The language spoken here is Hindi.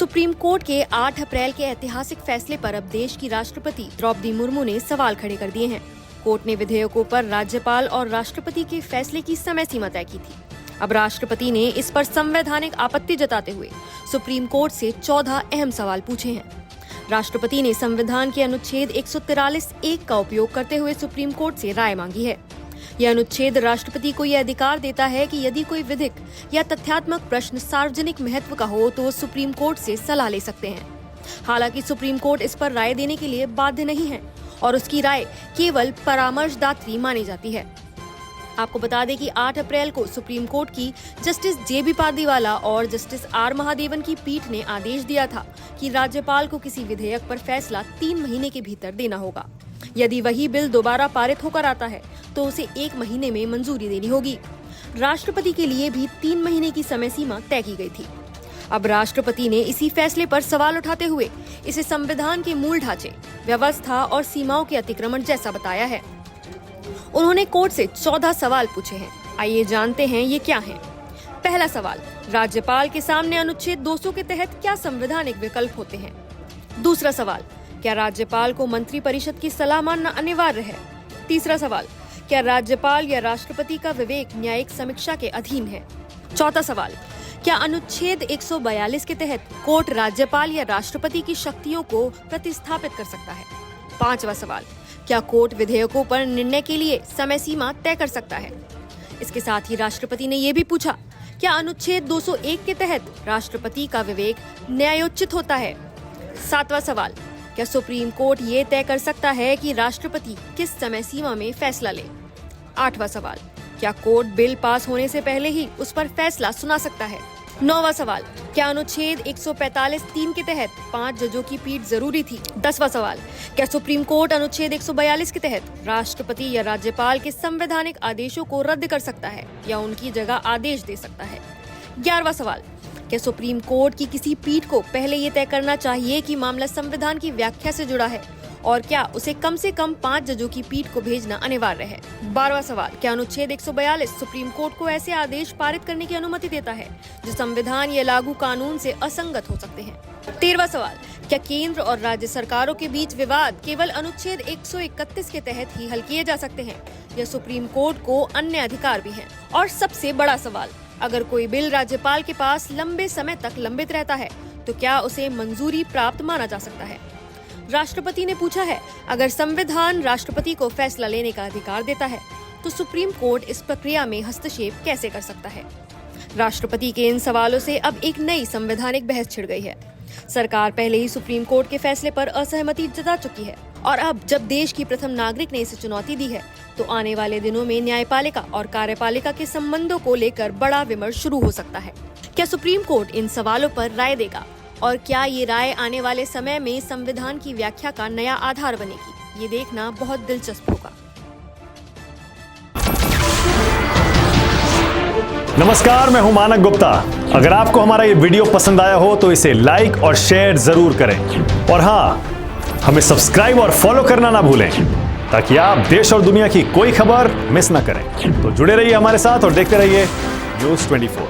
सुप्रीम कोर्ट के 8 अप्रैल के ऐतिहासिक फैसले पर अब देश की राष्ट्रपति द्रौपदी मुर्मू ने सवाल खड़े कर दिए हैं। कोर्ट ने विधेयकों पर राज्यपाल और राष्ट्रपति के फैसले की समय सीमा तय की थी। अब राष्ट्रपति ने इस पर संवैधानिक आपत्ति जताते हुए सुप्रीम कोर्ट से 14 अहम सवाल पूछे हैं। राष्ट्रपति ने संविधान के अनुच्छेद 143(1) का उपयोग करते हुए सुप्रीम कोर्ट से राय मांगी है। यह अनुच्छेद राष्ट्रपति को यह अधिकार देता है कि यदि कोई विधिक या तथ्यात्मक प्रश्न सार्वजनिक महत्व का हो तो वो सुप्रीम कोर्ट से सलाह ले सकते हैं। हालांकि सुप्रीम कोर्ट इस पर राय देने के लिए बाध्य नहीं है और उसकी राय केवल परामर्शदात्री मानी जाती है। आपको बता दें कि 8 अप्रैल को सुप्रीम कोर्ट की जस्टिस JB पारदीवाला और जस्टिस R महादेवन की पीठ ने आदेश दिया था कि राज्यपाल को किसी विधेयक पर फैसला 3 महीने के भीतर देना होगा। यदि वही बिल दोबारा पारित होकर आता है तो उसे 1 महीने में मंजूरी देनी होगी। राष्ट्रपति के लिए भी 3 महीने की समय सीमा तय की गई थी। अब राष्ट्रपति ने इसी फैसले पर सवाल उठाते हुए इसे संविधान के मूल ढांचे, व्यवस्था और सीमाओं के अतिक्रमण जैसा बताया है। उन्होंने कोर्ट से 14 सवाल पूछे हैं। आइए जानते हैं ये क्या हैं। पहला सवाल, राज्यपाल के सामने अनुच्छेद 200 के तहत क्या संवैधानिक विकल्प होते हैं? दूसरा सवाल, क्या राज्यपाल को मंत्री परिषद की सलाह मानना अनिवार्य है? तीसरा सवाल, क्या राज्यपाल या राष्ट्रपति का विवेक न्यायिक समीक्षा के अधीन है? चौथा सवाल, क्या अनुच्छेद 142 के तहत कोर्ट राज्यपाल या राष्ट्रपति की शक्तियों को प्रतिस्थापित कर सकता है? पांचवा सवाल, क्या कोर्ट विधेयकों पर निर्णय के लिए समय सीमा तय कर सकता है? इसके साथ ही राष्ट्रपति ने ये भी पूछा, क्या अनुच्छेद 201 के तहत राष्ट्रपति का विवेक न्यायोचित होता है? सातवां सवाल, क्या सुप्रीम कोर्ट ये तय कर सकता है कि राष्ट्रपति किस समय सीमा में फैसला ले? आठवां सवाल, क्या कोर्ट बिल पास होने से पहले ही उस पर फैसला सुना सकता है? नौवां सवाल, क्या अनुच्छेद 145(3) के तहत 5 जजों की पीठ जरूरी थी? 10वां सवाल, क्या सुप्रीम कोर्ट अनुच्छेद 142 के तहत राष्ट्रपति या राज्यपाल के संवैधानिक आदेशों को रद्द कर सकता है या उनकी जगह आदेश दे सकता है? 11वां सवाल, क्या सुप्रीम कोर्ट की किसी पीठ को पहले ये तय करना चाहिए कि मामला संविधान की व्याख्या से जुड़ा है और क्या उसे कम से कम 5 जजों की पीठ को भेजना अनिवार्य है? 12वां सवाल, क्या अनुच्छेद 142 सुप्रीम कोर्ट को ऐसे आदेश पारित करने की अनुमति देता है जो संविधान या लागू कानून से असंगत हो सकते हैं? 13वां सवाल, क्या केंद्र और राज्य सरकारों के बीच विवाद केवल अनुच्छेद 131 के तहत ही हल किए जा सकते हैं या सुप्रीम कोर्ट को अन्य अधिकार भी हैं? और सबसे बड़ा सवाल, अगर कोई बिल राज्यपाल के पास लंबे समय तक लंबित रहता है तो क्या उसे मंजूरी प्राप्त माना जा सकता है? राष्ट्रपति ने पूछा है, अगर संविधान राष्ट्रपति को फैसला लेने का अधिकार देता है तो सुप्रीम कोर्ट इस प्रक्रिया में हस्तक्षेप कैसे कर सकता है? राष्ट्रपति के इन सवालों से अब एक नई संवैधानिक बहस छिड़ गई है। सरकार पहले ही सुप्रीम कोर्ट के फैसले पर असहमति जता चुकी है और अब जब देश की प्रथम नागरिक ने इसे चुनौती दी है तो आने वाले दिनों में न्यायपालिका और कार्यपालिका के संबंधों को लेकर बड़ा विमर्श शुरू हो सकता है। क्या सुप्रीम कोर्ट इन सवालों पर राय देगा और क्या ये राय आने वाले समय में संविधान की व्याख्या का नया आधार बनेगी? ये देखना बहुत दिलचस्प होगा। नमस्कार, मैं हूं मानक गुप्ता। अगर आपको हमारा ये वीडियो पसंद आया हो तो इसे लाइक और शेयर जरूर करें और हाँ, हमें सब्सक्राइब और फॉलो करना ना भूलें ताकि आप देश और दुनिया की कोई खबर मिस ना करें। तो जुड़े रहिए हमारे साथ और देखते रहिए न्यूज़ 24।